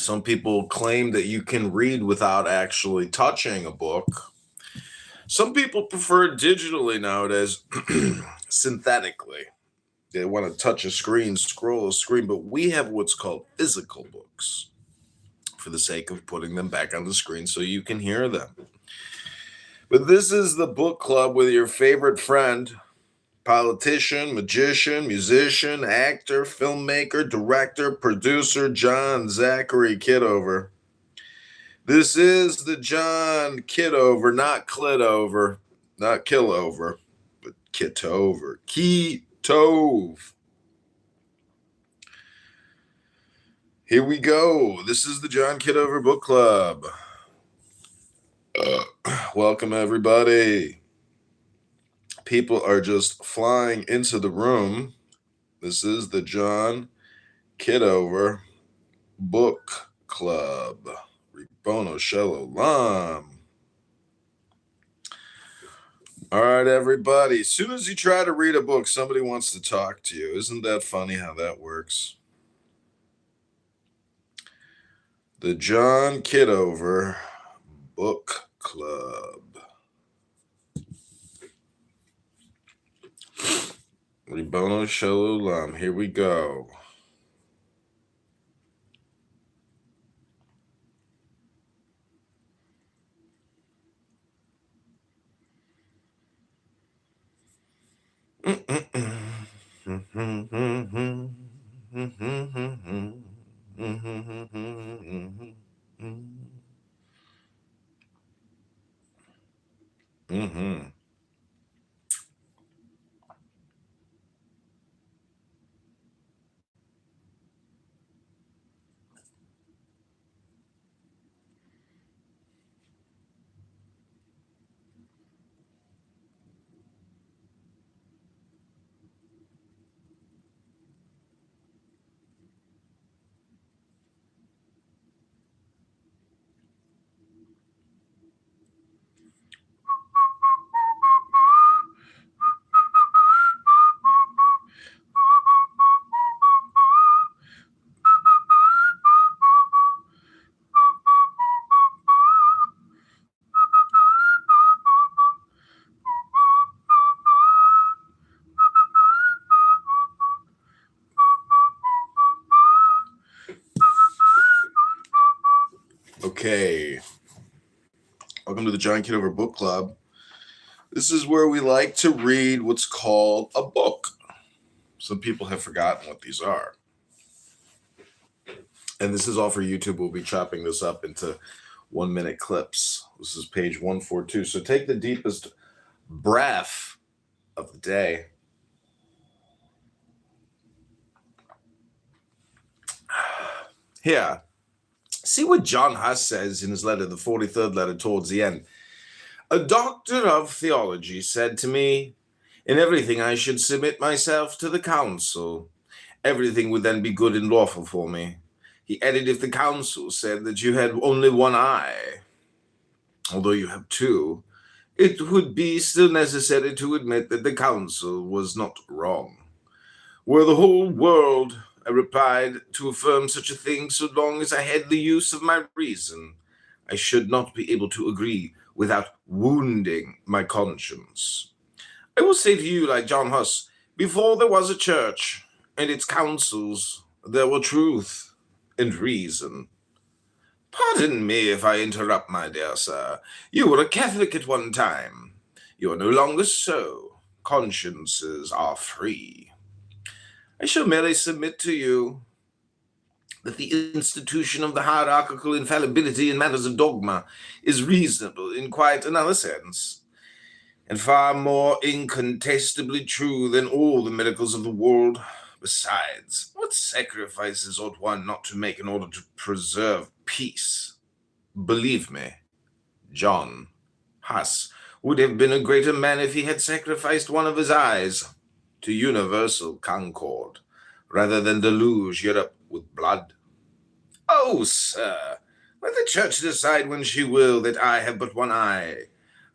Some people claim that you can read without actually touching a book. Some people prefer it digitally nowadays, synthetically. They want to touch a screen, scroll a screen, but we have what's called physical books for the sake of putting them back on the screen so you can hear them. But this is the book club with your favorite friend, politician, magician, musician, actor, filmmaker, director, producer, John Zachary Kitover. This is the John Kitover, not Clitover, not Killover, but Kitover. Kitove. Here we go. This is the John Kitover Book Club. Welcome, everybody. People are just flying into the room. This is the John Kitover Book Club. Ribono Shalom. All right, everybody. As soon as you try to read a book, somebody wants to talk to you. Isn't that funny how that works? The John Kitover Book Club. Ribono Shalom. Here we go. Okay. Welcome to the John Kitover Book Club. This is where we like to read what's called a book. Some people have forgotten what these are. And this is all for YouTube. We'll be chopping this up into 1-minute clips. This is page 142. So take the deepest breath of the day. Here. See what John Huss says in his letter, the 43rd letter towards the end. A doctor of theology said to me, in everything I should submit myself to the council. Everything would then be good and lawful for me. He added, if the council said that you had only one eye, although you have two, it would be still necessary to admit that the council was not wrong. Were the whole world, I replied, to affirm such a thing so long as I had the use of my reason, I should not be able to agree without wounding my conscience. I will say to you, like John Huss, before there was a church and its councils, there were truth and reason. Pardon me if I interrupt, my dear sir. You were a Catholic at one time. You are no longer so. Consciences are free. I shall merely submit to you that the institution of the hierarchical infallibility in matters of dogma is reasonable in quite another sense, and far more incontestably true than all the miracles of the world. Besides, what sacrifices ought one not to make in order to preserve peace? Believe me, John Huss would have been a greater man if he had sacrificed one of his eyes to universal concord, rather than deluge Europe with blood. Oh, sir, let the church decide when she will that I have but one eye.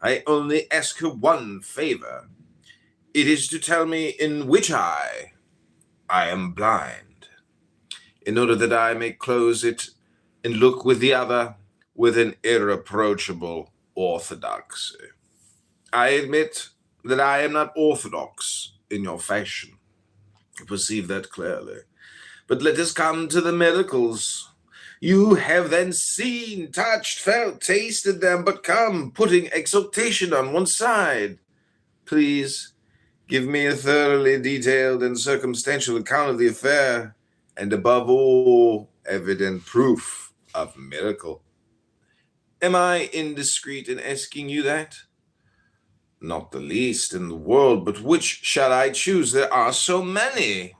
I only ask her one favor. It is to tell me in which eye I am blind, in order that I may close it and look with the other with an irreproachable orthodoxy. I admit that I am not orthodox in your fashion. I perceive that clearly. But let us come to the miracles. You have then seen, touched, felt, tasted them, but come, putting exaltation on one side. Please give me a thoroughly detailed and circumstantial account of the affair, and above all, evident proof of miracle. Am I indiscreet in asking you that? Not the least in the world, but which shall I choose? There are so many.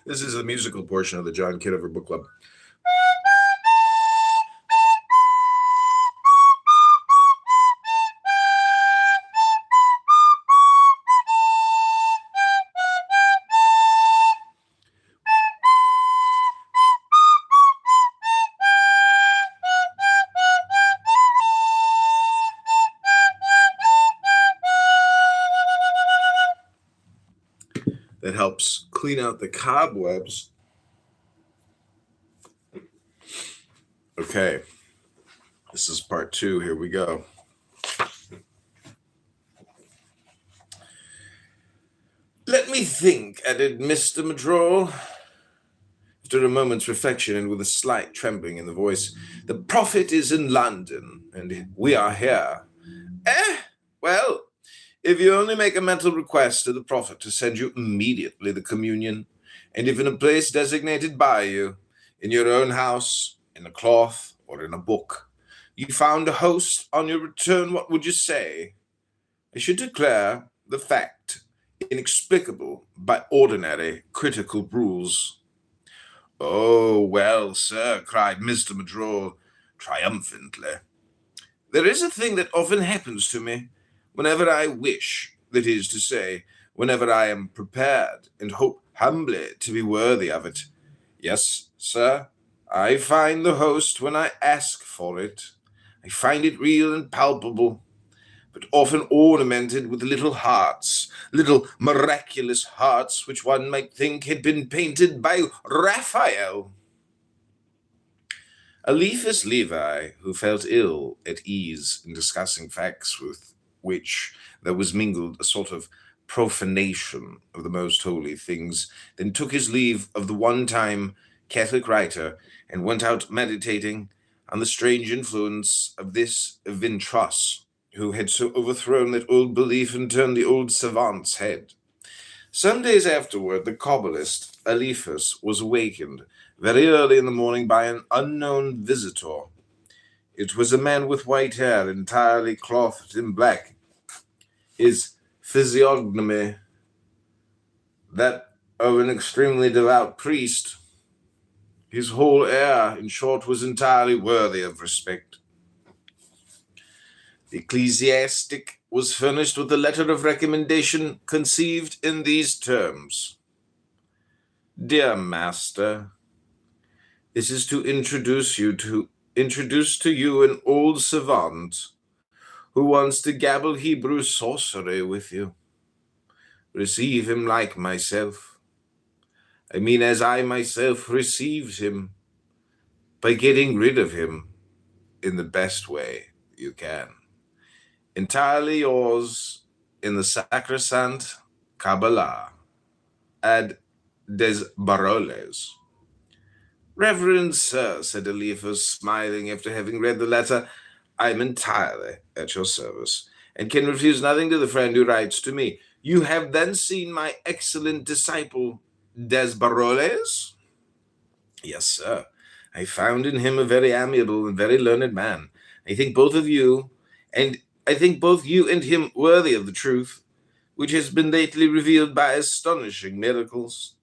This is a musical portion of the John Kitover Book Club. That helps clean out the cobwebs. Okay, this is part 2. Here we go. Let me think, added Mr. Madrol. After a moment's reflection and with a slight trembling in the voice, the prophet is in London, and we are here. Well, if you only make a mental request to the prophet to send you immediately the communion, and if in a place designated by you, in your own house, in a cloth, or in a book, you found a host on your return, what would you say? I should declare the fact inexplicable by ordinary critical rules. Oh, well, sir, cried Mr. Madrol triumphantly. There is a thing that often happens to me whenever I wish, that is to say, whenever I am prepared and hope humbly to be worthy of it. Yes, sir, I find the host when I ask for it. I find it real and palpable, but often ornamented with little hearts, little miraculous hearts which one might think had been painted by Raphael. Eliphas Levi, who felt ill at ease in discussing facts with which there was mingled a sort of profanation of the most holy things, then took his leave of the one-time Catholic writer and went out meditating on the strange influence of this Vintras, who had so overthrown that old belief and turned the old savant's head. Some days afterward, the Kabbalist Eliphas was awakened very early in the morning by an unknown visitor. It was a man with white hair, entirely clothed in black. His physiognomy, that of an extremely devout priest. His whole air, in short, was entirely worthy of respect. The ecclesiastic was furnished with a letter of recommendation conceived in these terms. Dear master, this is to introduce to you an old savant who wants to gabble Hebrew sorcery with you. Receive him like myself. I mean, as I myself received him, by getting rid of him in the best way you can. Entirely yours, in the sacrosanct Kabbalah, ad des Baroles. Reverend sir, said Eliphas, smiling after having read the letter, I am entirely at your service, and can refuse nothing to the friend who writes to me. You have then seen my excellent disciple, Desbaroles? Yes, sir. I found in him a very amiable and very learned man. I think both of you, and I think both you and him worthy of the truth, which has been lately revealed by astonishing miracles,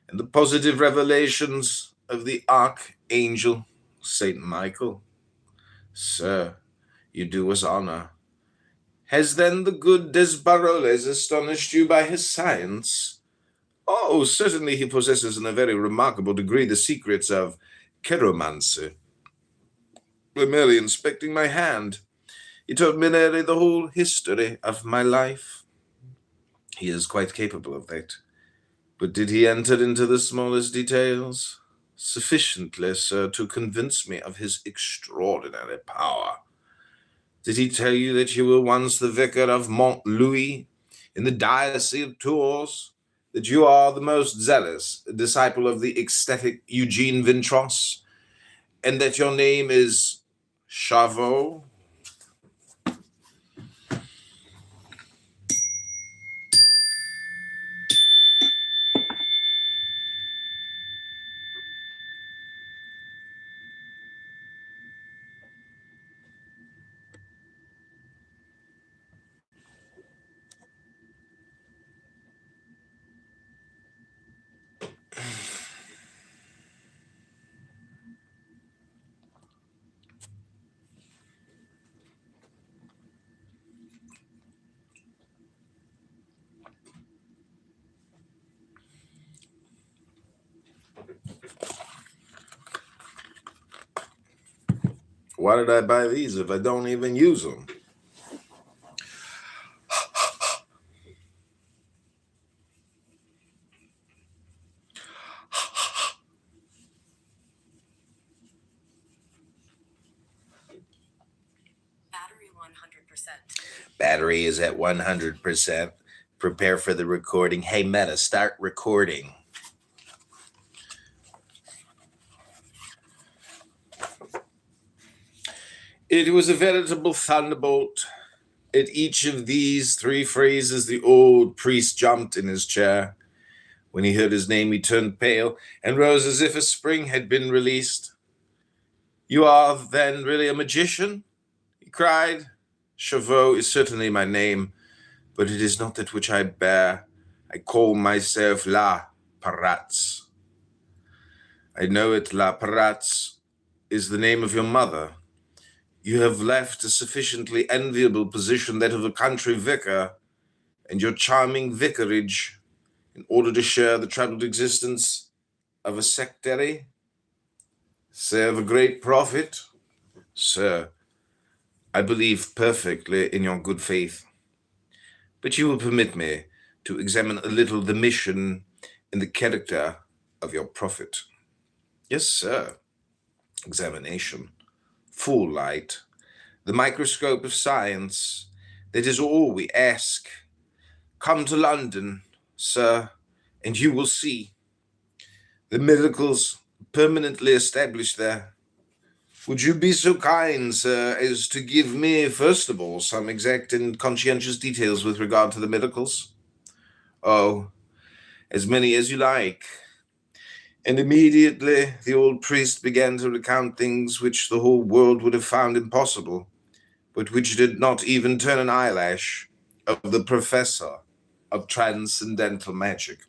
and the positive revelations of the Archangel, Saint Michael. Sir, you do us honor. Has then the good Desbaroles astonished you by his science? Oh, certainly he possesses in a very remarkable degree the secrets of chiromancy. By merely inspecting my hand, he told me nearly the whole history of my life. He is quite capable of that. But did he enter into the smallest details? Sufficiently, sir, to convince me of his extraordinary power. Did he tell you that you were once the vicar of Mont Louis in the Diocese of Tours? That you are the most zealous disciple of the ecstatic Eugene Vintros? And that your name is Chavot? Why did I buy these if I don't even use them? Battery 100%. Battery is at 100%. Prepare for the recording. Hey, Meta, start recording. It was a veritable thunderbolt. At each of these three phrases, the old priest jumped in his chair. When he heard his name, he turned pale and rose as if a spring had been released. You are then really a magician? He cried. Chavot is certainly my name, but it is not that which I bear. I call myself La Paratz. I know it, La Paratz is the name of your mother. You have left a sufficiently enviable position, that of a country vicar, and your charming vicarage, in order to share the troubled existence of a sectary. Serve a great prophet? Sir, I believe perfectly in your good faith. But you will permit me to examine a little the mission and the character of your prophet. Yes, sir. Examination. Full light. The microscope of science. That is all we ask. Come to London, sir, and you will see the miracles permanently established there. Would you be so kind, sir, as to give me, first of all, some exact and conscientious details with regard to the miracles? Oh, as many as you like. And immediately the old priest began to recount things which the whole world would have found impossible, but which did not even turn an eyelash of the professor of transcendental magic.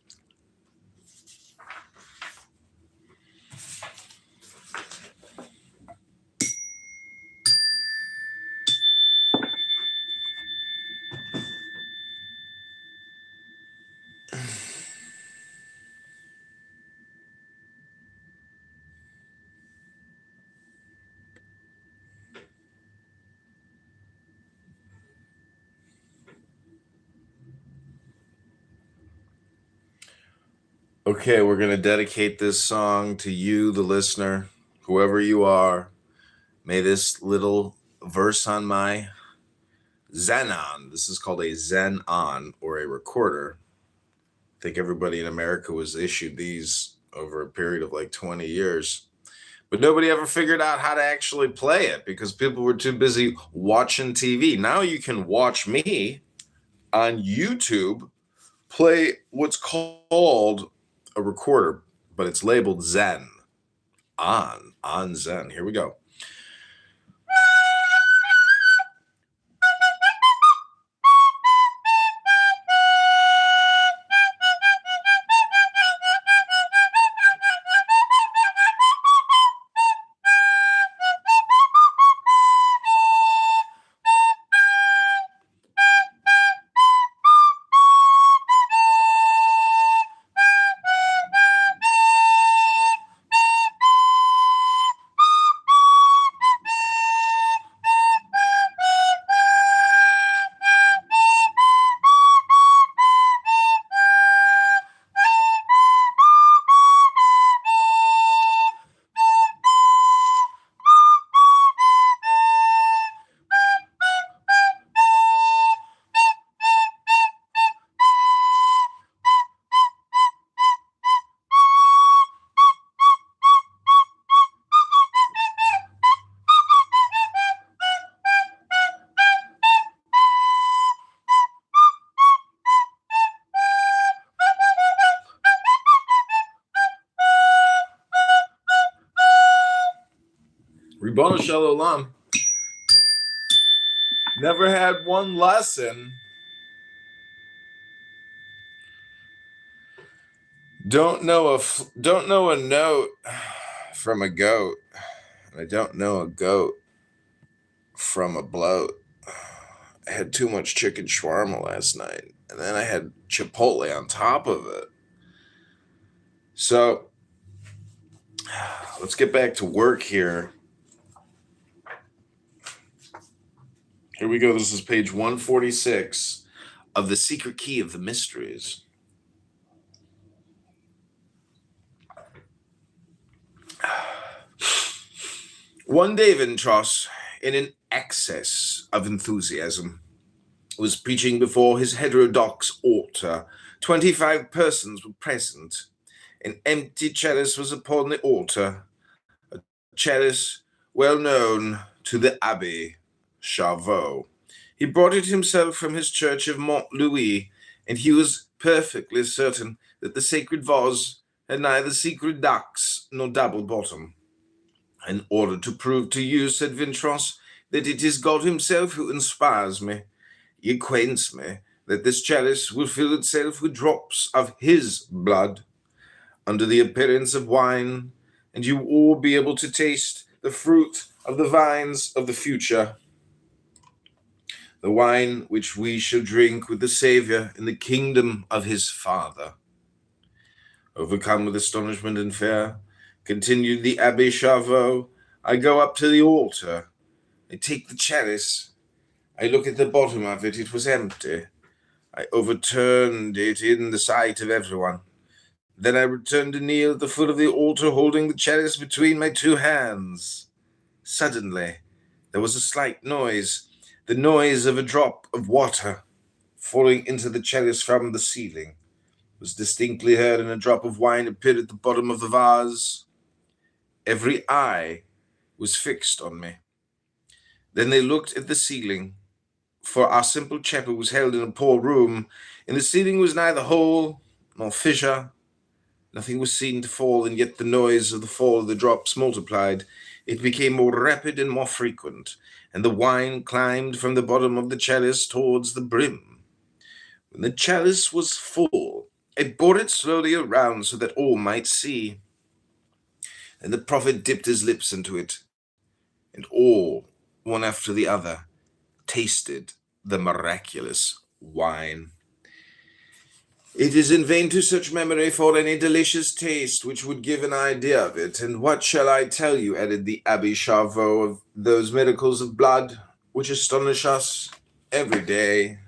Okay, we're going to dedicate this song to you, the listener, whoever you are. May this little verse on my Xenon, this is called a Xenon or a recorder. I think everybody in America was issued these over a period of like 20 years. But nobody ever figured out how to actually play it because people were too busy watching TV. Now you can watch me on YouTube play what's called a recorder, but it's labeled Zen. On Zen. Here we go. Ribbon Shalom. Never had one lesson. Don't know a note from a goat. I don't know a goat from a bloat. I had too much chicken shawarma last night, and then I had Chipotle on top of it. So let's get back to work here. Here we go. This is page 146 of The Secret Key of the Mysteries. One day, Vintros, in an excess of enthusiasm, was preaching before his heterodox altar. 25 persons were present. An empty chalice was upon the altar, a chalice well known to the Abbé Charveau. He brought it himself from his church of Mont Louis, and he was perfectly certain that the sacred vase had neither secret ducts nor double bottom. In order to prove to you, said Vintros, that it is God himself who inspires me, he acquaints me that this chalice will fill itself with drops of his blood, under the appearance of wine, and you will all be able to taste the fruit of the vines of the future, the wine which we shall drink with the Saviour in the kingdom of his Father. Overcome with astonishment and fear, continued the Abbé Charveau, I go up to the altar. I take the chalice. I look at the bottom of it. It was empty. I overturned it in the sight of everyone. Then I returned to kneel at the foot of the altar, holding the chalice between my two hands. Suddenly, there was a slight noise, the noise of a drop of water falling into the chalice from the ceiling. It was distinctly heard, and a drop of wine appeared at the bottom of the vase. Every eye was fixed on me. Then they looked at the ceiling, for our simple chapel was held in a poor room, and the ceiling was neither hole nor fissure. Nothing was seen to fall, and yet the noise of the fall of the drops multiplied. It became more rapid and more frequent, and the wine climbed from the bottom of the chalice towards the brim. When the chalice was full, I bore it slowly around so that all might see. And the prophet dipped his lips into it, and all, one after the other, tasted the miraculous wine. It is in vain to search memory for any delicious taste which would give an idea of it. And what shall I tell you, added the Abbé Charveau, of those miracles of blood which astonish us every day?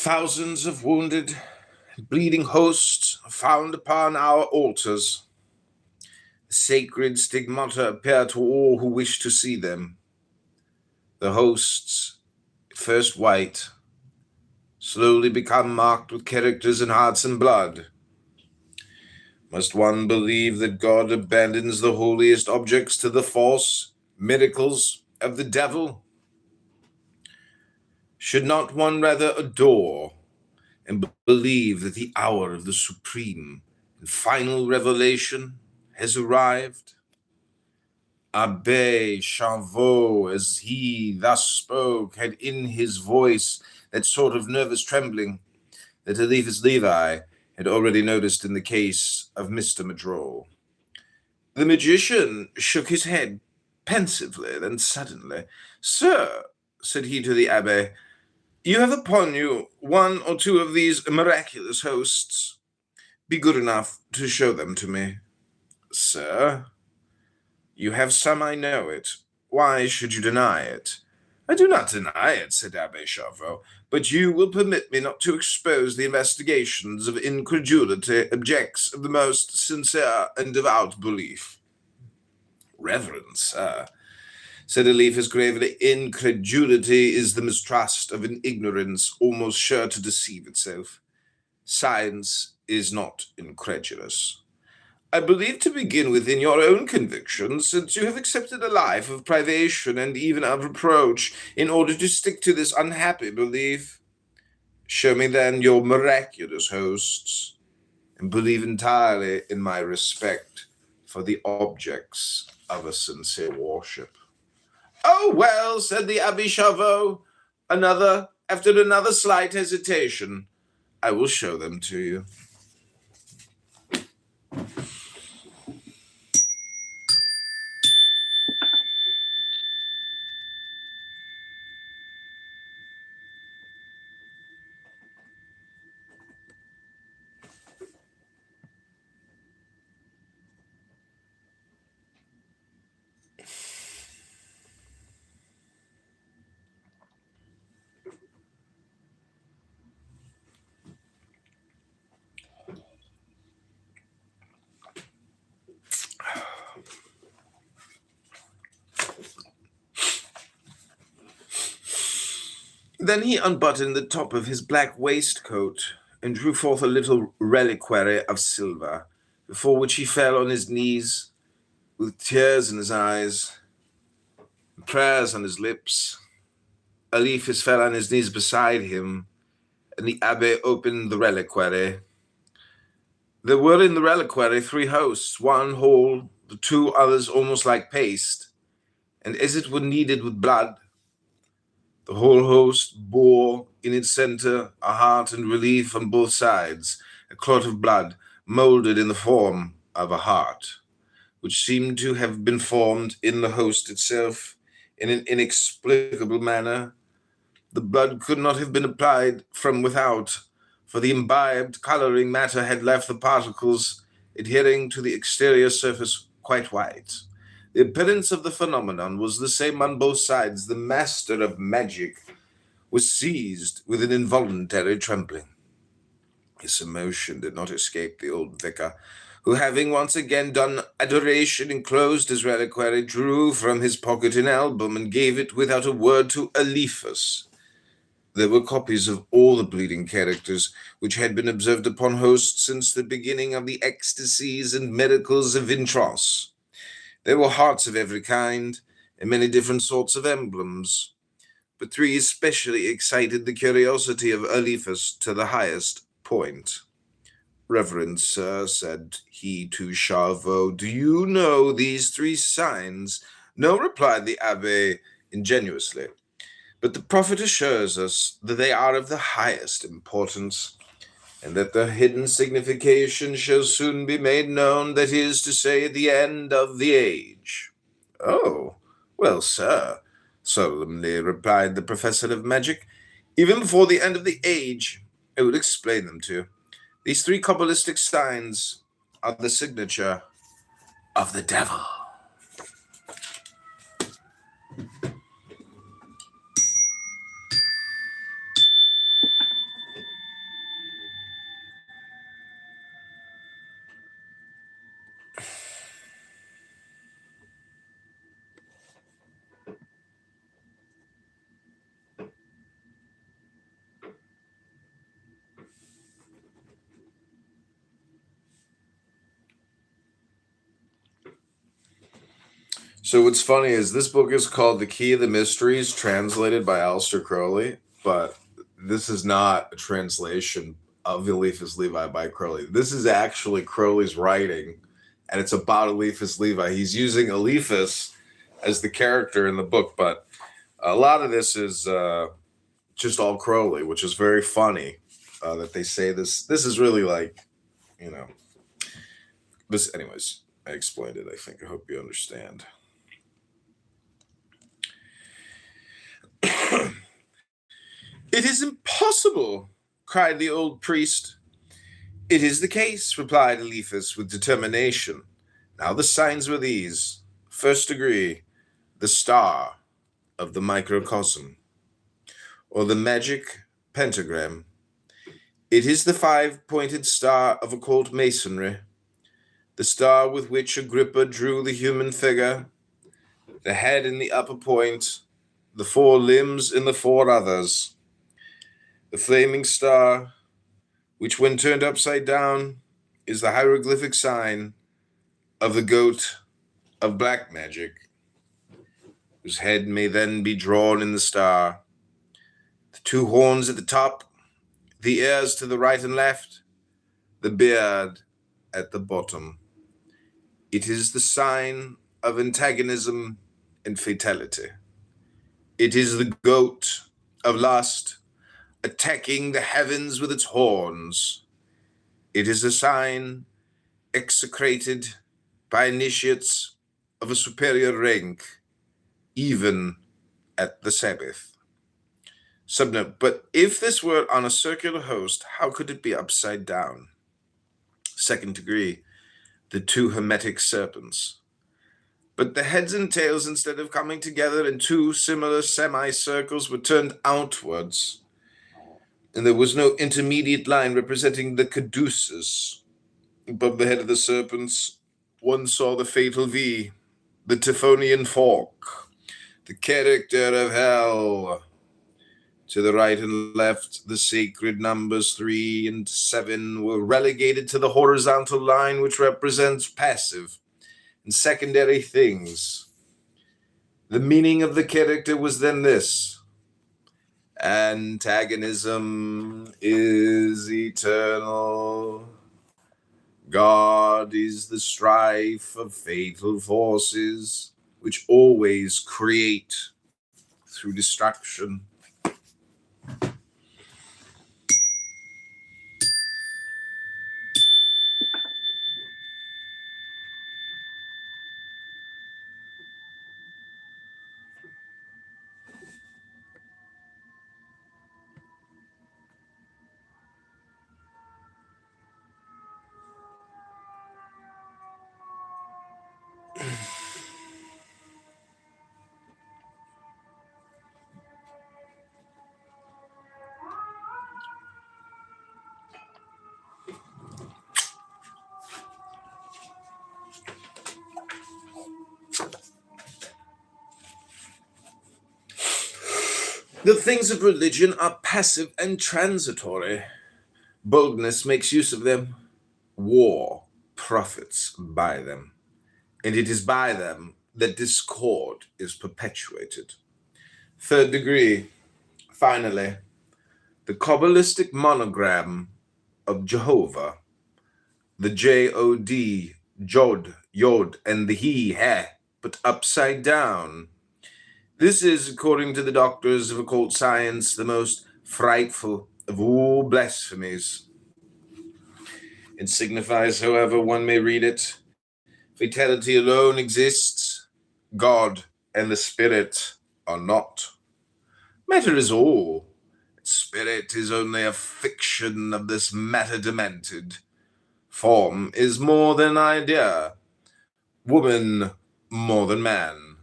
Thousands of wounded, bleeding hosts are found upon our altars. The sacred stigmata appear to all who wish to see them. The hosts, first white, slowly become marked with characters in hearts and blood. Must one believe that God abandons the holiest objects to the false miracles of the devil? Should not one rather adore and believe that the hour of the supreme and final revelation has arrived? Abbe Chanveau, as he thus spoke, had in his voice that sort of nervous trembling that Eliphas Levi had already noticed in the case of Mr. Madrol. The magician shook his head pensively, then suddenly, "Sir," said he to the abbe, "you have upon you one or two of these miraculous hosts. Be good enough to show them to me." "Sir, you have some, I know it. Why should you deny it?" "I do not deny it," said Abbe Charveau, "but you will permit me not to expose the investigations of incredulity objects of the most sincere and devout belief." "Reverend sir," said Eliphas gravely, "incredulity is the mistrust of an ignorance almost sure to deceive itself. Science is not incredulous. I believe, to begin with, in your own convictions, since you have accepted a life of privation and even of reproach in order to stick to this unhappy belief. Show me then your miraculous hosts, and believe entirely in my respect for the objects of a sincere worship." "Oh, well," said the Abbé Charveau, after another slight hesitation, "I will show them to you." Then he unbuttoned the top of his black waistcoat and drew forth a little reliquary of silver, before which he fell on his knees, with tears in his eyes, and prayers on his lips. Eliphas fell on his knees beside him, and the abbé opened the reliquary. There were in the reliquary 3 hosts, one whole, the 2 others almost like paste, and as it were kneaded with blood. The whole host bore in its center a heart in relief on both sides, a clot of blood molded in the form of a heart, which seemed to have been formed in the host itself in an inexplicable manner. The blood could not have been applied from without, for the imbibed coloring matter had left the particles adhering to the exterior surface quite white. The appearance of the phenomenon was the same on both sides. The master of magic was seized with an involuntary trembling. His emotion did not escape the old vicar, who, having once again done adoration and closed his reliquary, drew from his pocket an album and gave it without a word to Eliphas. There were copies of all the bleeding characters which had been observed upon hosts since the beginning of the ecstasies and miracles of Vintros. There were hearts of every kind, and many different sorts of emblems, but 3 especially excited the curiosity of Eliphas to the highest point. "Reverend sir," said he to Charveau, "do you know these 3 signs?" "No," replied the abbé ingenuously, "but the prophet assures us that they are of the highest importance, and that their hidden signification shall soon be made known, that is to say, at the end of the age." "Oh, well, sir," solemnly replied the professor of magic, "even before the end of the age, I will explain them to you. These 3 Kabbalistic signs are the signature of the devil." So what's funny is this book is called The Key of the Mysteries, translated by Aleister Crowley, but this is not a translation of Eliphas Levi by Crowley. This is actually Crowley's writing, and it's about Eliphas Levi. He's using Eliphas as the character in the book, but a lot of this is just all Crowley, which is very funny that they say this. This is really like, you know, this. Anyways, I explained it. I think. I hope you understand. It is impossible, cried the old priest. It is the case, replied Eliphas with determination. Now the signs were these. First degree, the star of the microcosm, or the magic pentagram. It is the five-pointed star of occult masonry, the star with which Agrippa drew the human figure, the head in the upper point, the four limbs in the four others. The flaming star, which when turned upside down, is the hieroglyphic sign of the goat of black magic, whose head may then be drawn in the star. The two horns at the top, the ears to the right and left, the beard at the bottom. It is the sign of antagonism and fatality. It is the goat of lust, attacking the heavens with its horns. It is a sign execrated by initiates of a superior rank, even at the Sabbath. Subnote, but if this were on a circular host, how could it be upside down? Second degree, the two hermetic serpents. But the heads and tails, instead of coming together in two similar semicircles, were turned outwards, and there was no intermediate line representing the caduceus. Above the head of the serpents, one saw the fatal V, the Typhonian fork, the character of hell. To the right and left, the sacred numbers 3 and 7 were relegated to the horizontal line, which represents passive and secondary things. The meaning of the character was then this: antagonism is eternal. God is the strife of fatal forces, which always create through destruction. The things of religion are passive and transitory. Boldness makes use of them. War profits by them. And it is by them that discord is perpetuated. Third degree, finally, the Kabbalistic monogram of Jehovah, the J-O-D, Jod, Yod, and the He, but upside down. This is, according to the doctors of occult science, the most frightful of all blasphemies. It signifies, however one may read it, fatality alone exists, God and the Spirit are not. Matter is all. Spirit is only a fiction of this matter demented. Form is more than idea, woman more than man,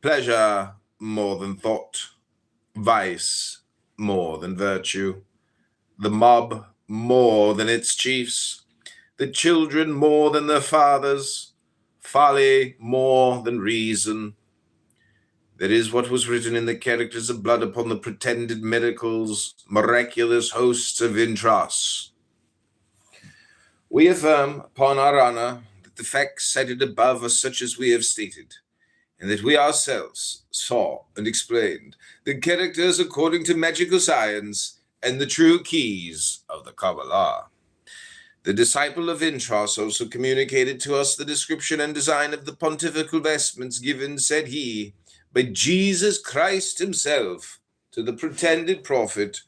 pleasure more than thought, vice more than virtue, the mob more than its chiefs, the children more than their fathers, folly more than reason. That is what was written in the characters of blood upon the pretended miracles, miraculous hosts of Vintras. We affirm upon our honor that the facts cited above are such as we have stated. and that we ourselves saw and explained the characters according to magical science and the true keys of the Kabbalah. The disciple of Vintras also communicated to us the description and design of the pontifical vestments given, said he, by Jesus Christ himself to the pretended prophet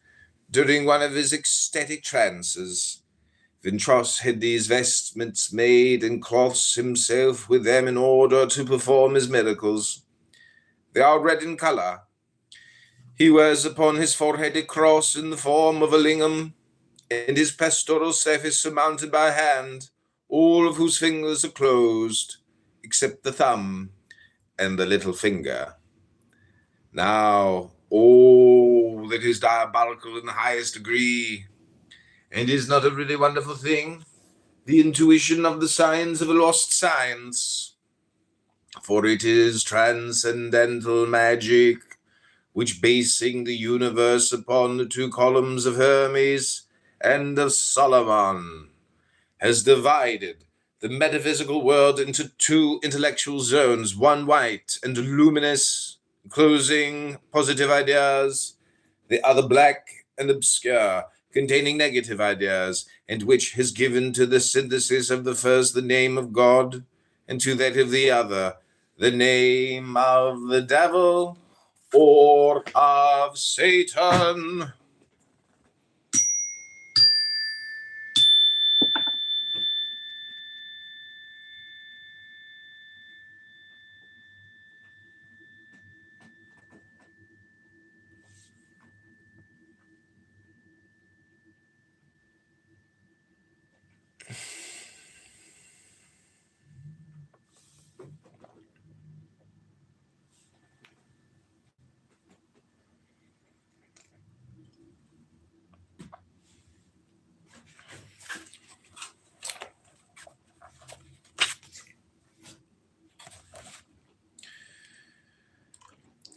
during one of his ecstatic trances. Vintras had these vestments made and cloths himself with them in order to perform his miracles. They are red in color. He wears upon his forehead a cross in the form of a lingam, and his pastoral staff is surmounted by a hand, all of whose fingers are closed, except the thumb and the little finger. Now, all that is diabolical in the highest degree, and is not a really wonderful thing, the intuition of the signs of a lost science, for it is transcendental magic, which basing the universe upon the two columns of Hermes and of Solomon, has divided the metaphysical world into two intellectual zones, one white and luminous, enclosing positive ideas, the other black and obscure, containing negative ideas, and which has given to the synthesis of the first the name of God, and to that of the other the name of the devil or of Satan.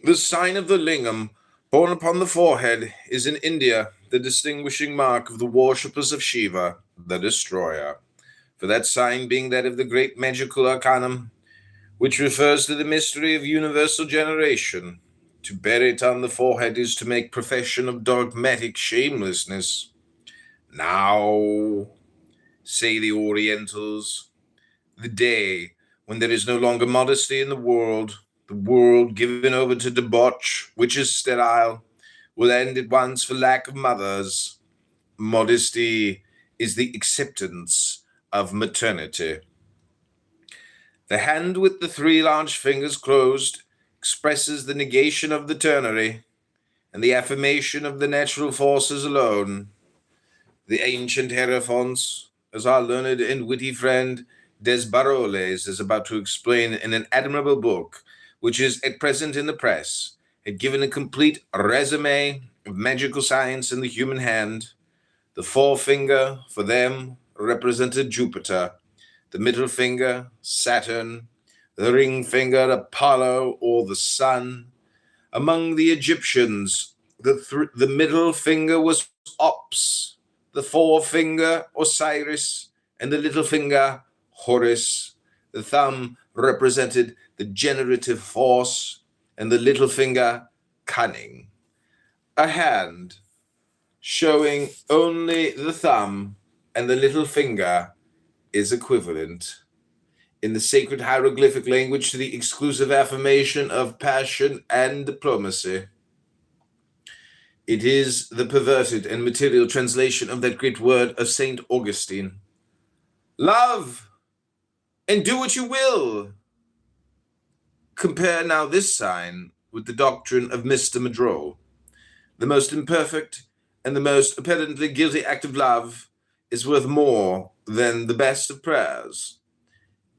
The sign of the lingam, borne upon the forehead, is in India the distinguishing mark of the worshippers of Shiva, the destroyer. For that sign being that of the great magical arcanum, which refers to the mystery of universal generation. To bear it on the forehead is to make profession of dogmatic shamelessness. Now, say the Orientals, the day when there is no longer modesty in the world given over to debauch, which is sterile, will end at once for lack of mothers. Modesty is the acceptance of maternity. The hand with the three large fingers closed expresses the negation of the ternary and the affirmation of the natural forces alone. The ancient hierophants, as our learned and witty friend Desbaroles is about to explain in an admirable book, which is at present in the press, had given a complete resume of magical science in the human hand. The forefinger, for them, represented Jupiter, the middle finger, Saturn, the ring finger, Apollo, or the sun. Among the Egyptians, the middle finger was Ops, the forefinger, Osiris, and the little finger, Horus. The thumb represented the generative force, and the little finger, cunning. A hand showing only the thumb and the little finger is equivalent in the sacred hieroglyphic language to the exclusive affirmation of passion and diplomacy. It is the perverted and material translation of that great word of St. Augustine. Love and do what you will. Compare now this sign with the doctrine of Mr. Madrot. The most imperfect and the most apparently guilty act of love is worth more than the best of prayers.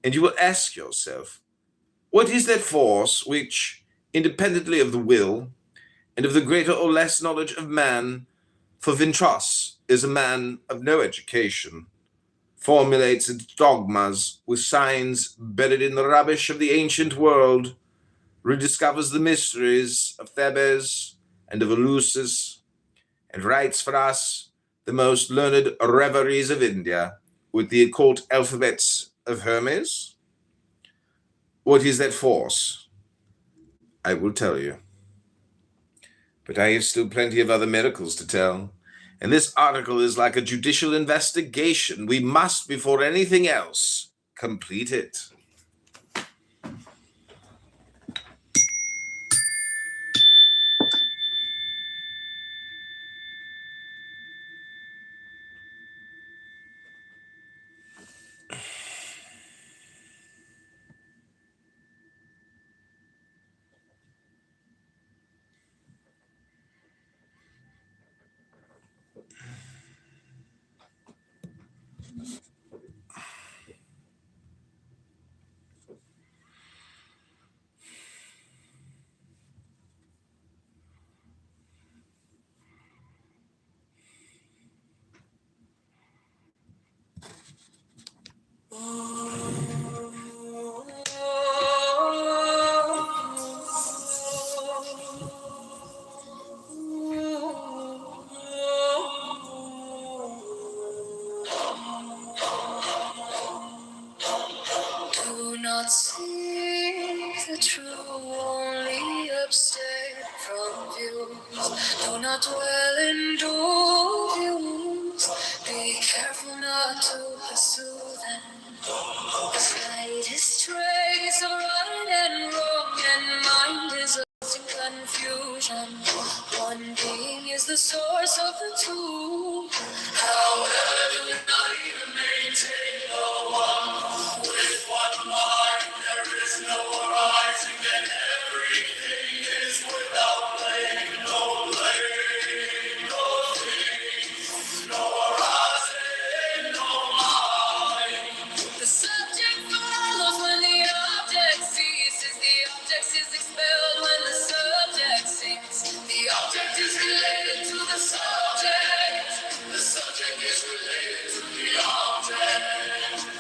And you will ask yourself, what is that force which, independently of the will and of the greater or less knowledge of man, for Vintras is a man of no education, formulates its dogmas with signs buried in the rubbish of the ancient world, rediscovers the mysteries of Thebes and of Eleusis, and writes for us the most learned reveries of India with the occult alphabets of Hermes? What is that force? I will tell you. But I have still plenty of other miracles to tell. And this article is like a judicial investigation. We must, before anything else, complete it. Do not seek the true, only abstain from views. Do not dwell in dual views. Be careful not to pursue them. The slightest trace of right and wrong, and mind is lost in confusion. One being is the source of the two. However, do not even maintain the one. With one mind, there is no arising, and everything is without blame. No blame, no things, no arising, no mind. The subject follows when the object ceases. The object is expelled when the subject sinks. The object is related to the subject. The subject is related to the object.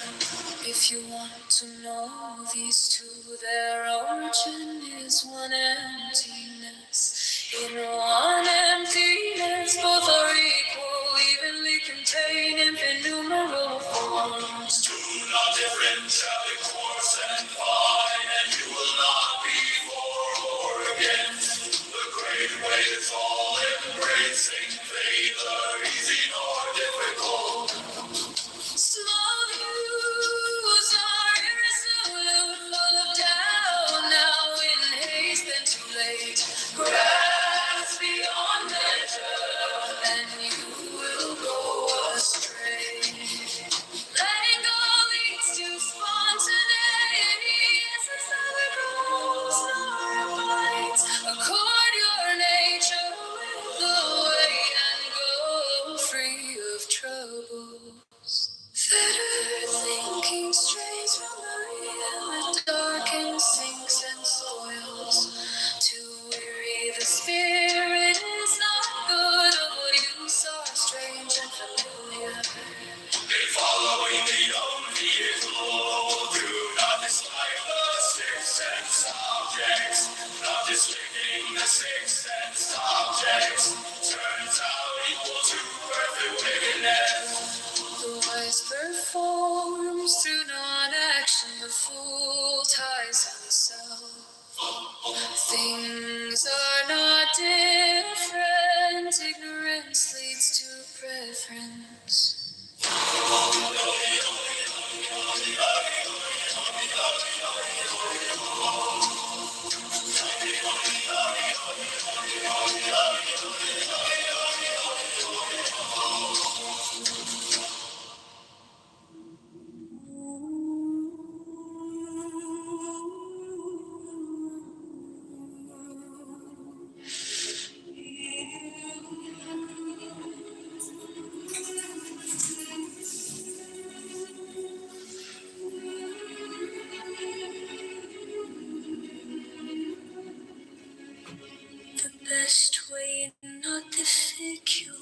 If you want to know these two, their origin is one emptiness. In one emptiness, both are equal, evenly contained innumerable forms. Do not differentiate coarse and fine, and you will not be for or against. The great way is all embracing, neither easy nor difficult. Small views are irresolute, full of doubt, now in haste and too late. Grasp beyond measure, and you will go astray. Letting go leads to spontaneity, as the summer grows, nor abides. Accord your nature with the way, and go free of troubles. Better thinking strays from the real, it darkens, sinks, and spoils. To weary the spirit is not good, of what use are strange and familiar. In following the own vehicle, do not dislike the sixth sense objects, not disliking the sixth sense objects, turns out equal to perfect wickedness. The wise performs through non-action, the fool ties himself. Things are not different, ignorance leads to preference. The best way not to figure,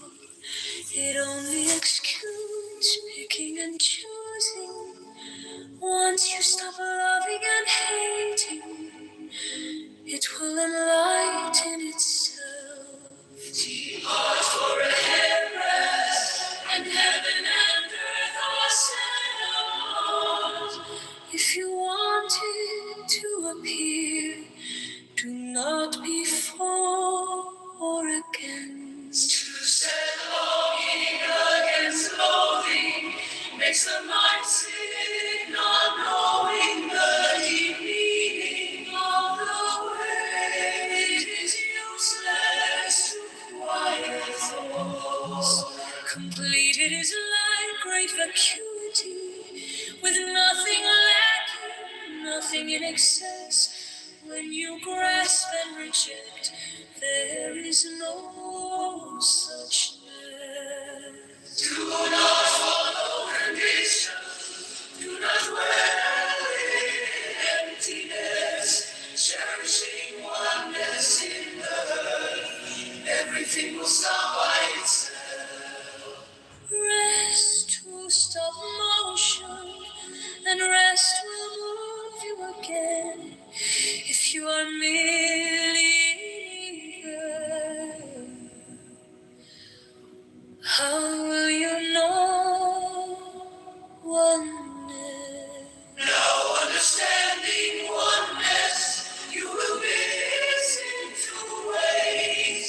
it only excuse picking and choosing. Once you stop loving and hating, it will enlighten itself. Depart for a hairbreadth, and heaven and earth are set apart. If you want it to appear, do emptiness. When you grasp and reject, there is no suchness. Do not follow conditions. Do not dwell in emptiness. Cherishing oneness in the herd. Everything will stop by itself. Rest will stop motion, and rest will move you again. If you are merely there, how will you know oneness? Now understanding oneness, you will miss in two ways.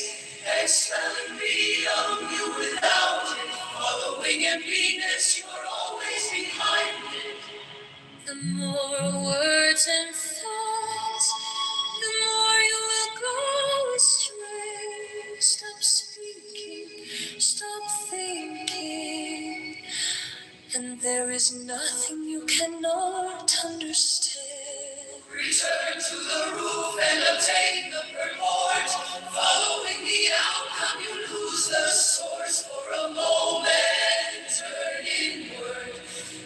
Expelling beyond you without it, following emptiness, you're always behind it. The more words and thoughts, the more you will go astray. Stop speaking, stop thinking, and there is nothing you cannot understand. Return to the roof and obtain the purport. Following the outcome, you lose the source for a moment. Turn inward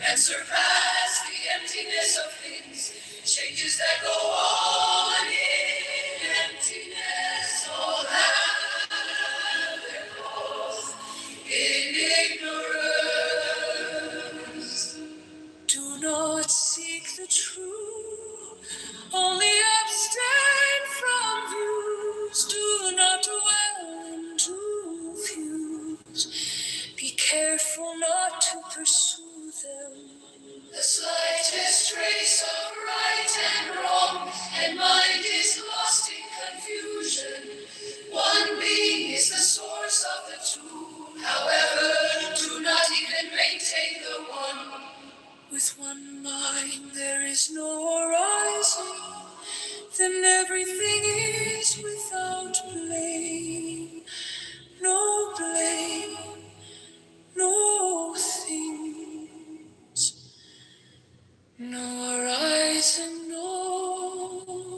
and surpass the emptiness of things. Changes that go on in emptiness all have their cause in ignorance. Do not seek the truth, only abstain from views. Do not dwell into views. Be careful not to pursue them. The slightest trace of right and wrong, and mind is lost in confusion. One being is the source of the two. However, do not even maintain the one. With one mind there is no arising, then everything is without blame. No blame, no things, no arising, no more.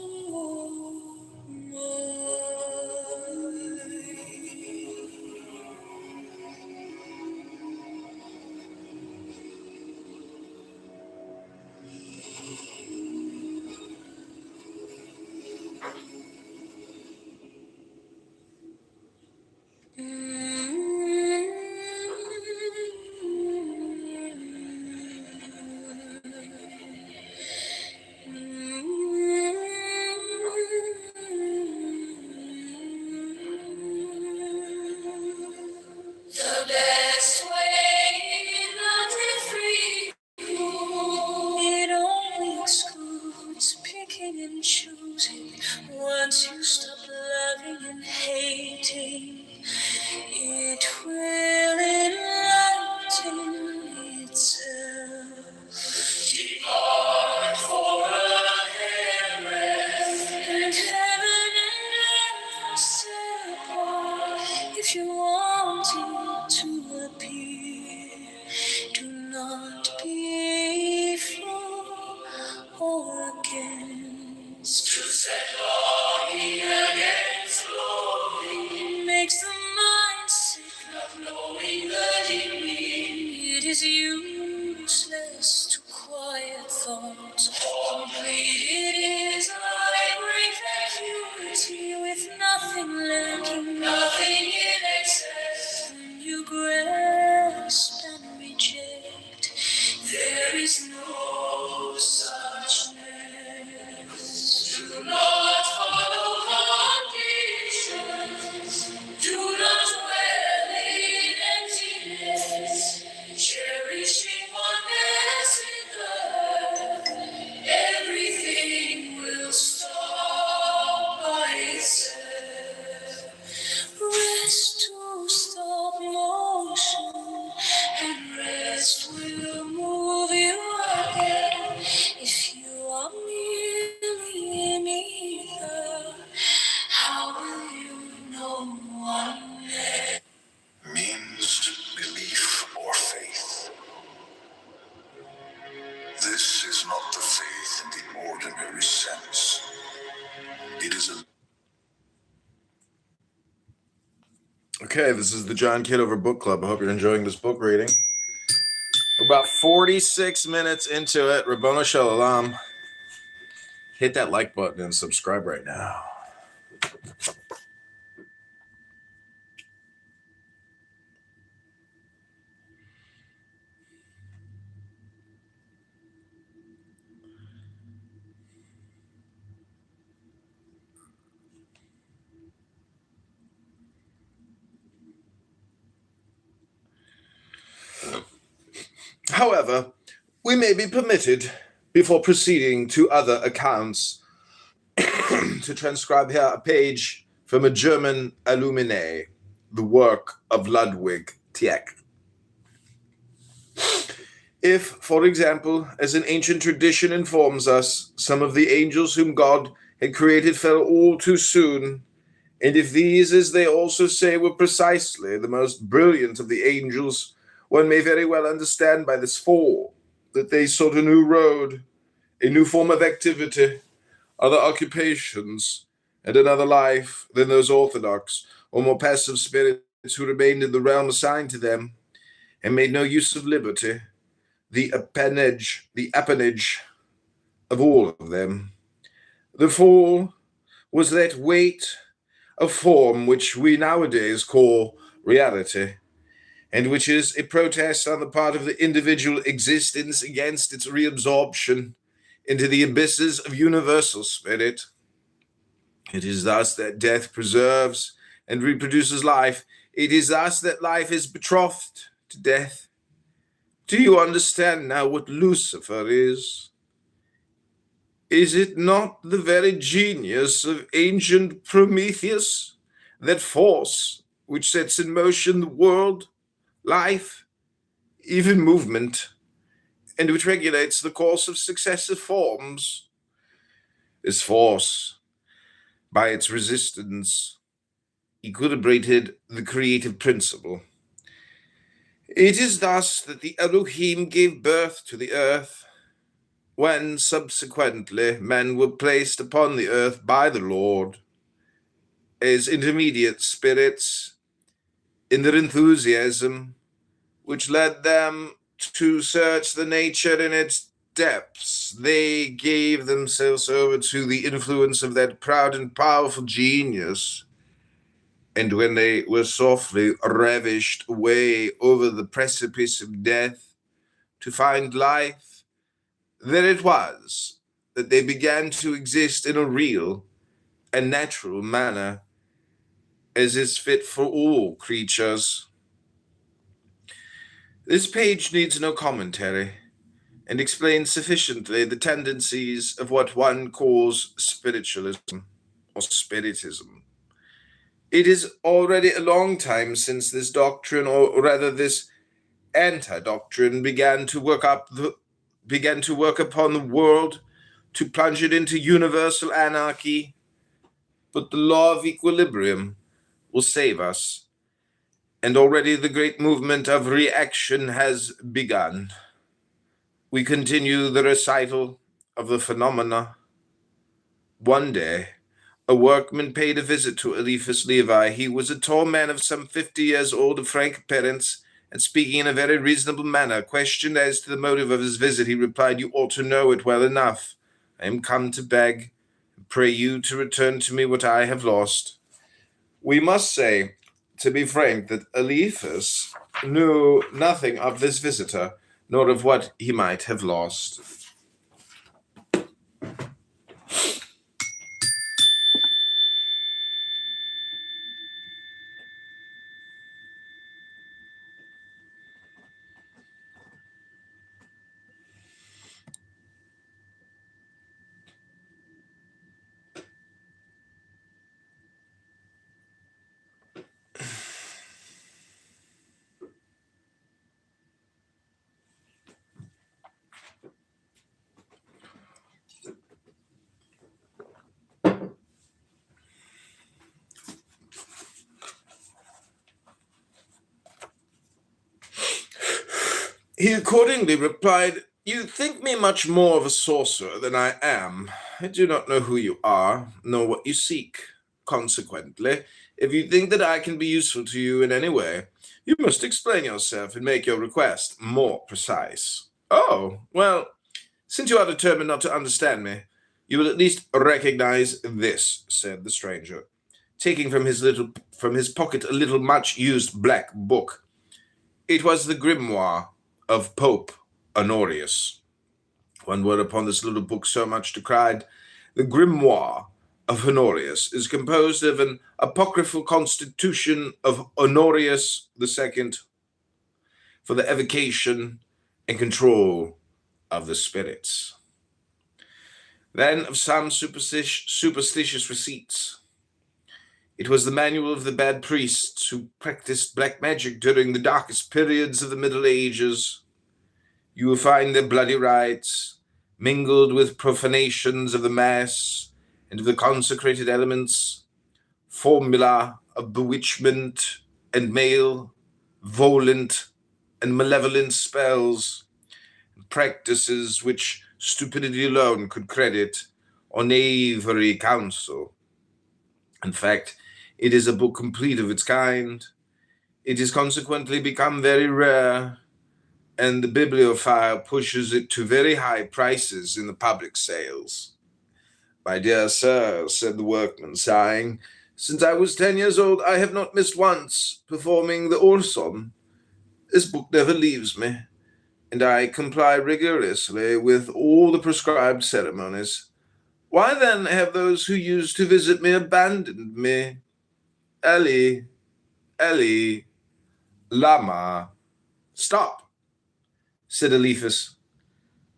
The best way not to free you. It only excludes picking and choosing. Once you stop loving and hating, it will enlighten itself. Depart for a hairbreadth, and heaven and earth are set apart. If you want it to appear, do not be for or against. To set longing against loathing makes the mind sick, not knowing the deep meaning. It is useless to quiet thoughts. Complete it is like vacuity with nothing lacking, nothing in excess. When you grasp and reject, there is no suchness. Do not follow conditions. Do not dwell in emptiness. Cherish It is a Okay, this is the John Kitover Book Club. I hope you're enjoying this book reading. We're about 46 minutes into it. Rabbona Shalom. Hit that like button and subscribe right now. However, we may be permitted, before proceeding to other accounts, to transcribe here a page from a German Illumine, the work of Ludwig Tieck. If, for example, as an ancient tradition informs us, some of the angels whom God had created fell all too soon, and if these, as they also say, were precisely the most brilliant of the angels, one may very well understand by this fall that they sought a new road, a new form of activity, other occupations, and another life than those orthodox or more passive spirits who remained in the realm assigned to them and made no use of liberty, the appanage of all of them. The fall was that weight of form which we nowadays call reality, and which is a protest on the part of the individual existence against its reabsorption into the abysses of universal spirit. It is thus that death preserves and reproduces life. It is thus that life is betrothed to death. Do you understand now what Lucifer is? Is it not the very genius of ancient Prometheus, that force which sets in motion the world, life, even movement, and which regulates the course of successive forms? This force, by its resistance, equilibrated the creative principle. It is thus that the Elohim gave birth to the earth, when subsequently men were placed upon the earth by the Lord as intermediate spirits in their enthusiasm, which led them to search the nature in its depths. They gave themselves over to the influence of that proud and powerful genius, and when they were softly ravished away over the precipice of death to find life, there it was that they began to exist in a real and natural manner, as is fit for all creatures. This page needs no commentary, and explains sufficiently the tendencies of what one calls spiritualism or spiritism. It is already a long time since this doctrine, or rather this anti-doctrine, began to work upon the world, to plunge it into universal anarchy. But the law of equilibrium will save us, and already the great movement of reaction has begun. We continue the recital of the phenomena. One day, a workman paid a visit to Eliphas Levi. He was a tall man of some 50 years old, of frank appearance, and speaking in a very reasonable manner. Questioned as to the motive of his visit, he replied, "You ought to know it well enough. I am come to beg and pray you to return to me what I have lost." We must say, to be frank, that Eliphas knew nothing of this visitor, nor of what he might have lost. He accordingly replied, You think me much more of a sorcerer than I am. I do not know who you are, nor what you seek. Consequently, if you think that I can be useful to you in any way, you must explain yourself and make your request more precise. Oh, well, since you are determined not to understand me, you will at least recognize this, said the stranger, taking from his pocket a little much-used black book. It was the grimoire of Pope Honorius. One word upon this little book so much decried. The grimoire of Honorius is composed of an apocryphal constitution of Honorius II for the evocation and control of the spirits. Then of some superstitious receipts. It was the manual of the bad priests who practiced black magic during the darkest periods of the Middle Ages. You will find their bloody rites, mingled with profanations of the Mass and of the consecrated elements, formula of bewitchment and male, volent and malevolent spells, practices which stupidity alone could credit, or knavery counsel. In fact, it is a book complete of its kind. It is consequently become very rare, and the bibliophile pushes it to very high prices in the public sales. My dear sir, said the workman, sighing, since I was 10 years old, I have not missed once performing the Orson. This book never leaves me, and I comply rigorously with all the prescribed ceremonies. Why then have those who used to visit me abandoned me? Eli, Eli, lama. Stop, said Eliphas.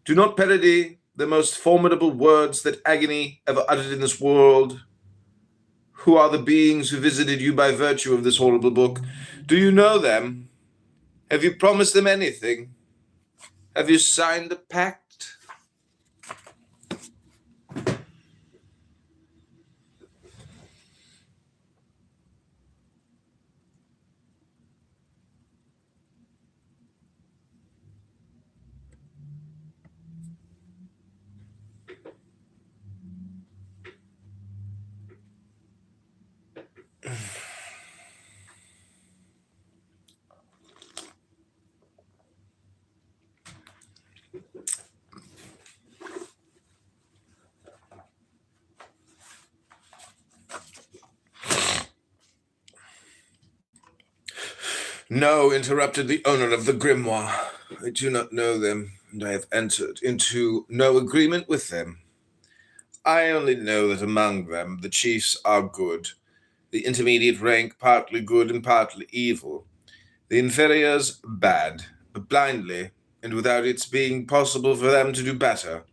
Do not parody the most formidable words that agony ever uttered in this world. Who are the beings who visited you by virtue of this horrible book? Do you know them? Have you promised them anything? Have you signed a pact? No, interrupted the owner of the grimoire. I do not know them, and I have entered into no agreement with them. I only know that among them the chiefs are good, the intermediate rank partly good and partly evil, the inferiors bad, but blindly, and without its being possible for them to do better.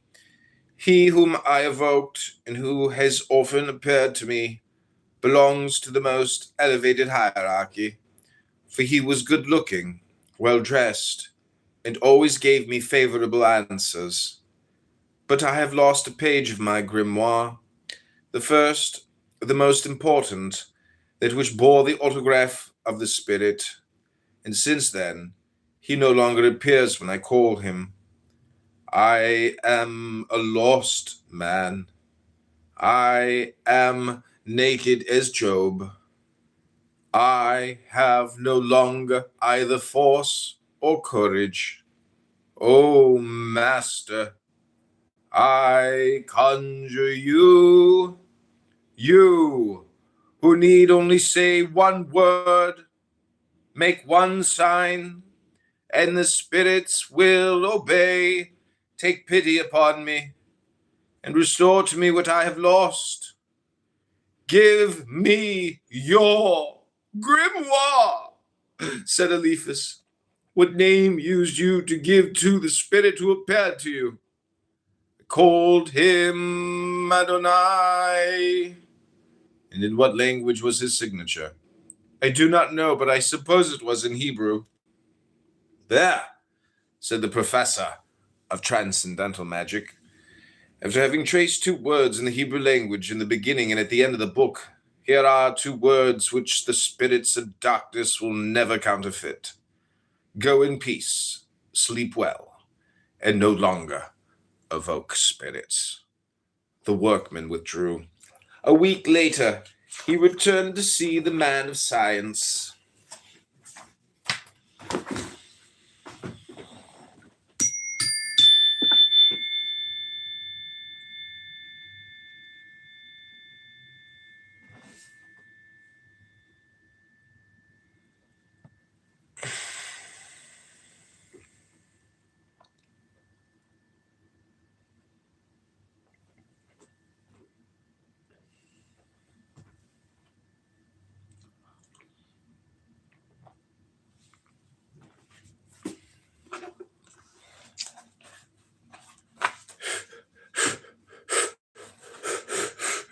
He whom I evoked, and who has often appeared to me, belongs to the most elevated hierarchy, for he was good-looking, well-dressed, and always gave me favorable answers. But I have lost a page of my grimoire, the first, the most important, that which bore the autograph of the spirit, and since then he no longer appears when I call him. I am a lost man. I am naked as Job. I have no longer either force or courage. O Master, I conjure you, you who need only say one word, make one sign, and the spirits will obey. Take pity upon me, and restore to me what I have lost. Give me your grimoire, said Eliphas. What name used you to give to the spirit who appeared to you? I called him Adonai. And in what language was his signature? I do not know, but I suppose it was in Hebrew. There, said the professor of transcendental magic. After having traced 2 words in the Hebrew language in the beginning and at the end of the book, here are 2 words which the spirits of darkness will never counterfeit. Go in peace, sleep well, and no longer evoke spirits. The workman withdrew. A week later, he returned to see the man of science.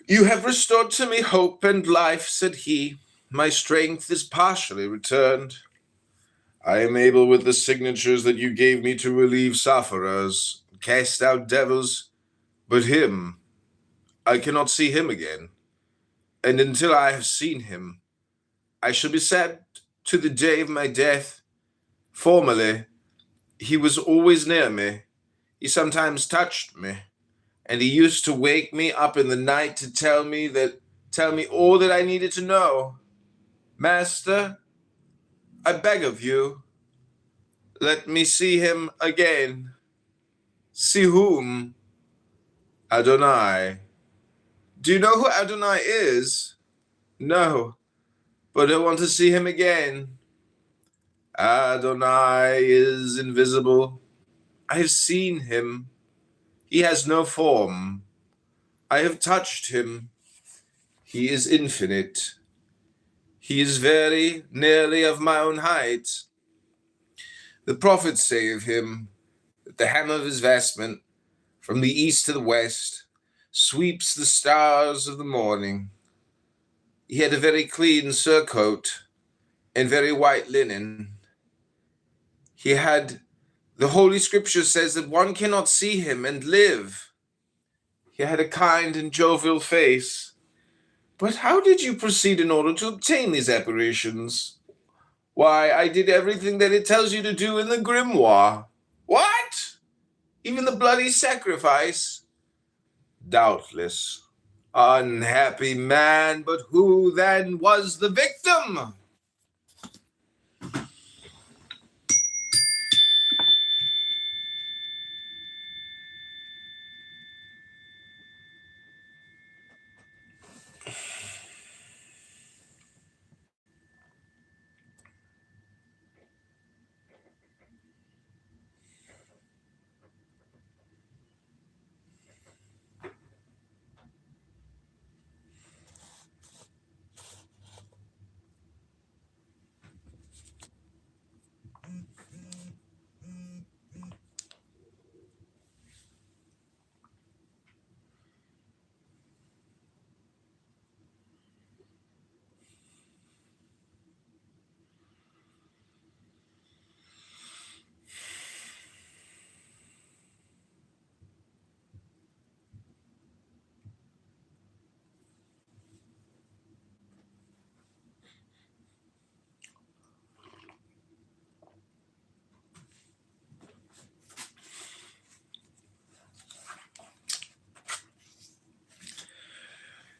You have restored to me hope and life, said he. My strength is partially returned. I am able with the signatures that you gave me to relieve sufferers, cast out devils, but him, I cannot see him again. And until I have seen him, I shall be sad to the day of my death. Formerly, he was always near me. He sometimes touched me, and he used to wake me up in the night to tell me all that I needed to know. Master, I beg of you, let me see him again. See whom? Adonai. Do you know who Adonai is? No, but I want to see him again. Adonai is invisible. I have seen him. He has no form. I have touched him. He is infinite. He is very nearly of my own height. The prophets say of him that the hem of his vestment, from the east to the west, sweeps the stars of the morning. He had a very clean surcoat and very white linen. The Holy Scripture says that one cannot see him and live. He had a kind and jovial face. But how did you proceed in order to obtain these apparitions? Why, I did everything that it tells you to do in the grimoire. What? Even the bloody sacrifice? Doubtless. Unhappy man, but who then was the victim?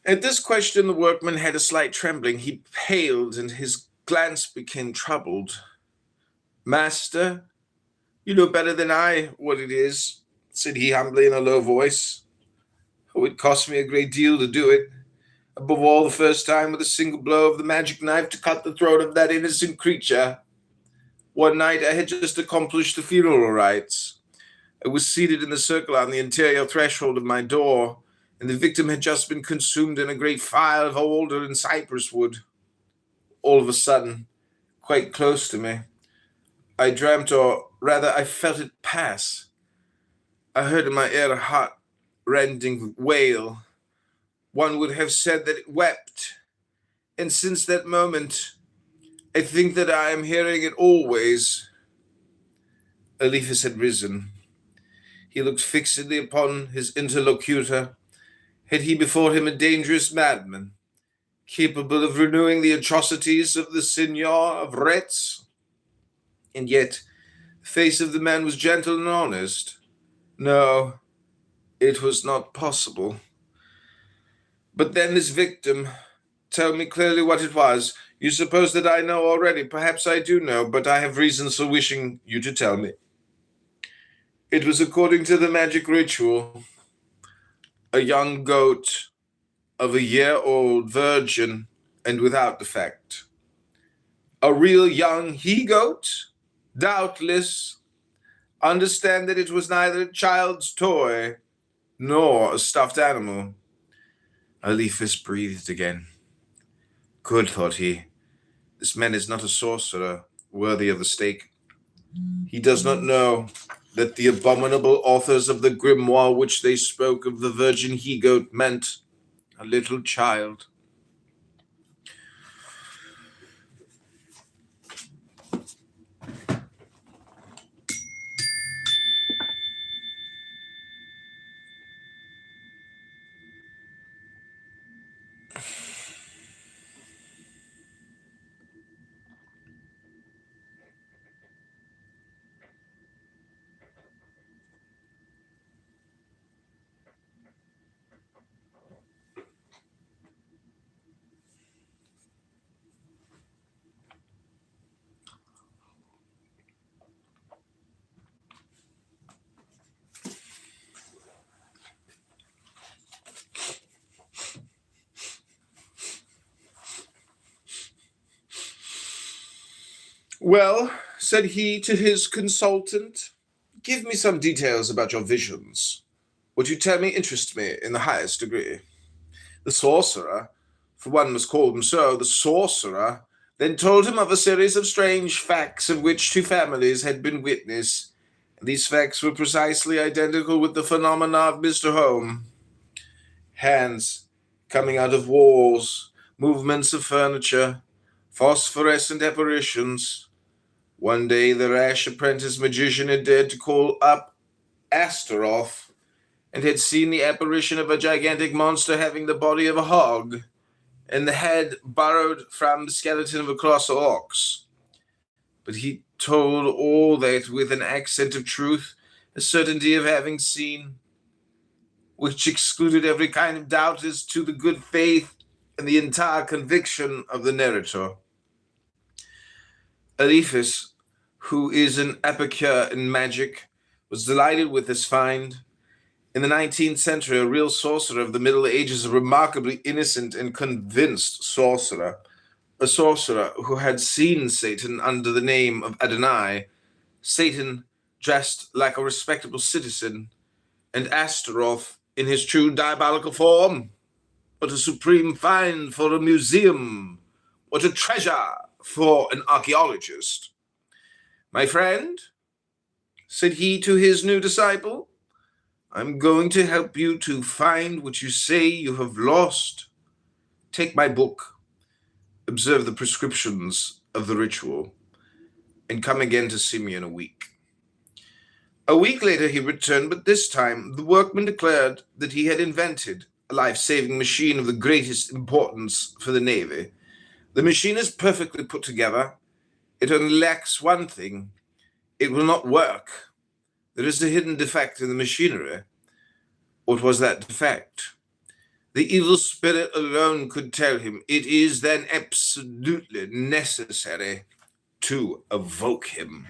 At this question, the workman had a slight trembling. He paled, and his glance became troubled. Master, you know better than I what it is, said he humbly in a low voice. Oh, it cost me a great deal to do it. Above all, the first time with a single blow of the magic knife to cut the throat of that innocent creature. One night I had just accomplished the funeral rites. I was seated in the circle on the interior threshold of my door, and the victim had just been consumed in a great fire of alder and cypress wood. All of a sudden, quite close to me, I dreamt, or rather I felt it pass. I heard in my ear a heart-rending wail. One would have said that it wept, and since that moment, I think that I am hearing it always. Eliphas had risen. He looked fixedly upon his interlocutor. Had he before him a dangerous madman, capable of renewing the atrocities of the Signor of Retz? And yet, The face of the man was gentle and honest. No, it was not possible. But then this victim, tell me clearly what it was. You suppose that I know already. Perhaps I do know, but I have reasons for wishing you to tell me. It was according to the magic ritual. A young goat of a year-old virgin and without defect. A real young he-goat? Doubtless. Understand that it was neither a child's toy nor a stuffed animal. Eliphas breathed again. Good, thought he. This man is not a sorcerer worthy of the stake. He does not know that the abominable authors of the grimoire which they spoke of the virgin he-goat meant a little child. Well, said he to his consultant, give me some details about your visions. What you tell me interests me in the highest degree. The sorcerer, for one must call him so, the sorcerer, then told him of a series of strange facts of which two families had been witness. These facts were precisely identical with the phenomena of Mr. Home. Hands coming out of walls, movements of furniture, phosphorescent apparitions. One day the rash apprentice magician had dared to call up Astaroth, and had seen the apparition of a gigantic monster having the body of a hog, and the head borrowed from the skeleton of a colossal ox. But he told all that with an accent of truth, a certainty of having seen, which excluded every kind of doubt as to the good faith and the entire conviction of the narrator. Eliphas, who is an epicure in magic, was delighted with this find. In the 19th century, a real sorcerer of the Middle Ages, a remarkably innocent and convinced sorcerer, a sorcerer who had seen Satan under the name of Adonai, Satan dressed like a respectable citizen, and Astaroth in his true diabolical form. What a supreme find for a museum! What a treasure for an archaeologist! My friend, said he to his new disciple, I'm going to help you to find what you say you have lost. Take my book, observe the prescriptions of the ritual, and come again to see me in a week. A week later he returned, but this time the workman declared that he had invented a life-saving machine of the greatest importance for the Navy. The machine is perfectly put together. It only lacks one thing. It will not work. There is a hidden defect in the machinery. What was that defect? The evil spirit alone could tell him. It is then absolutely necessary to evoke him.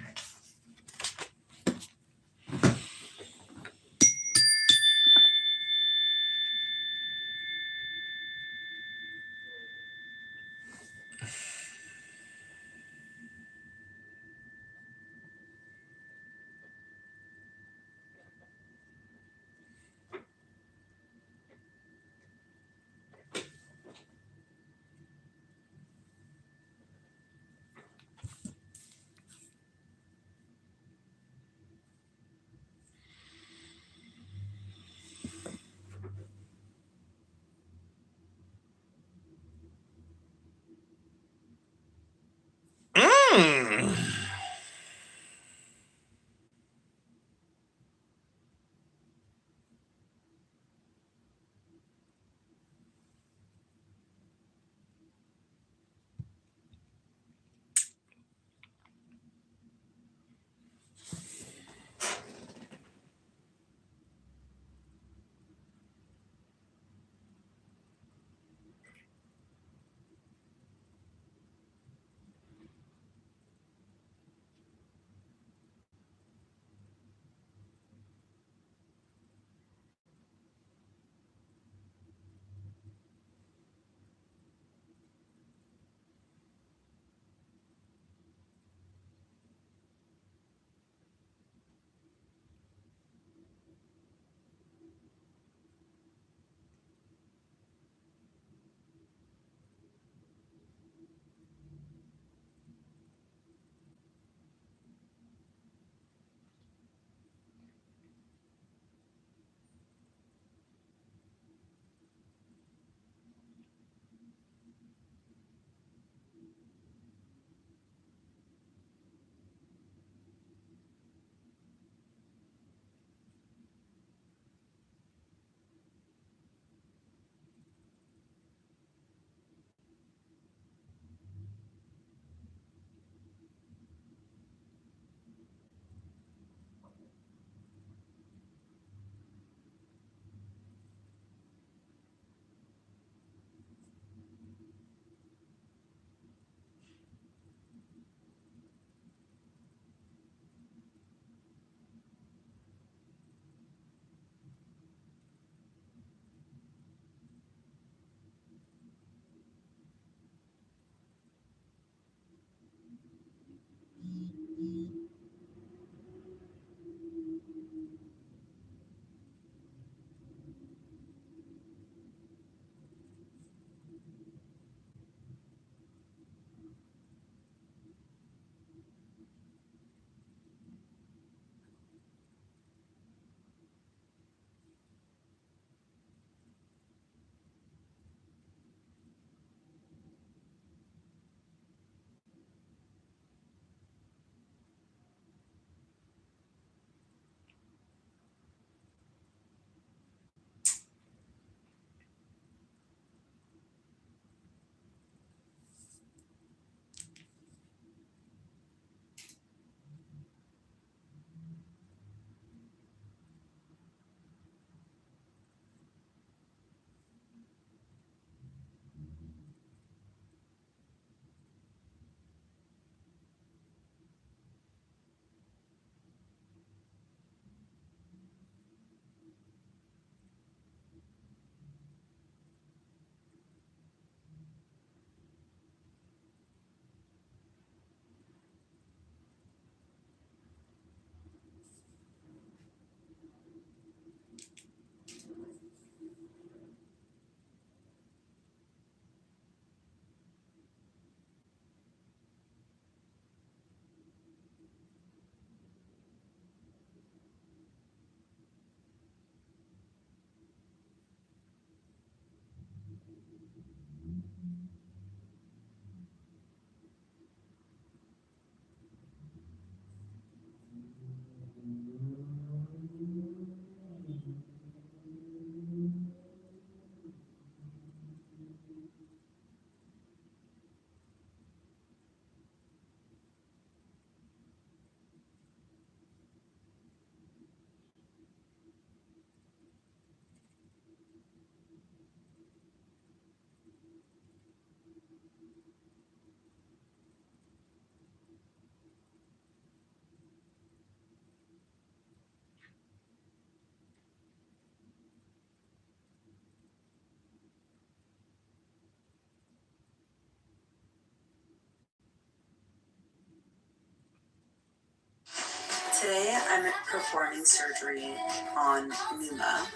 Today I'm performing surgery on Numa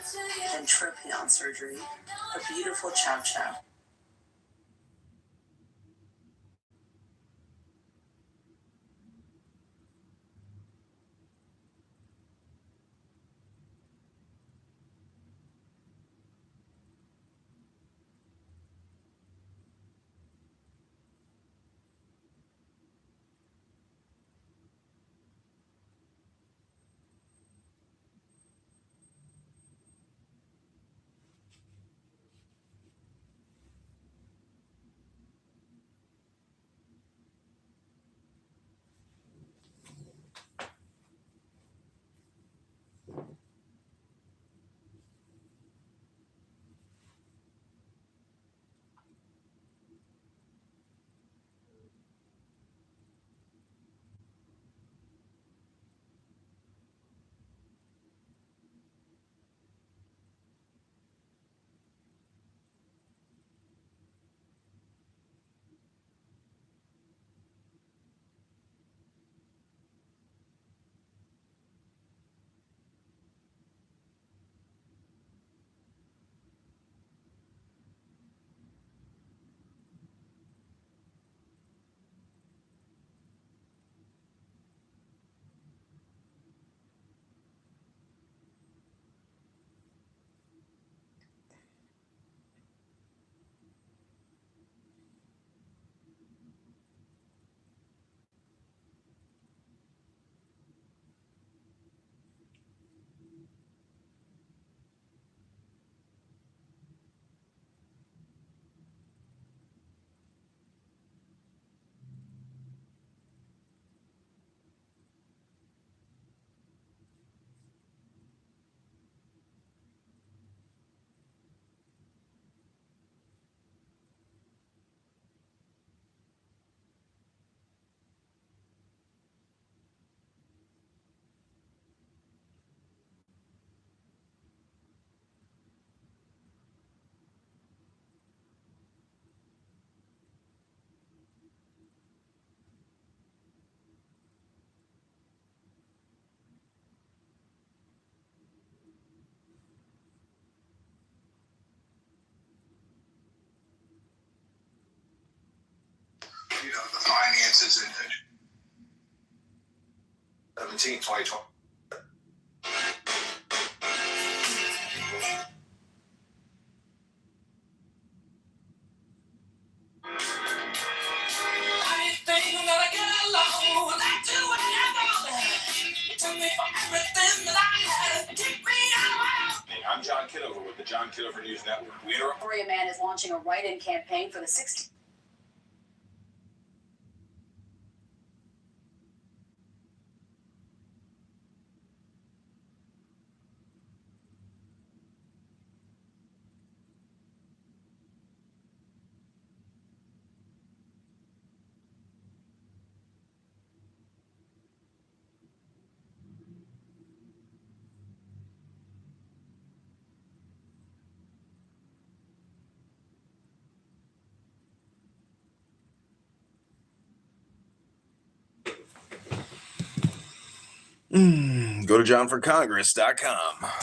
and tropion surgery, a beautiful chow chow. The finances in 2020. I'm John Kitover with the John Kitover News Network. Victoria Man is launching a write-in campaign for the 16th. Go to johnforcongress.com.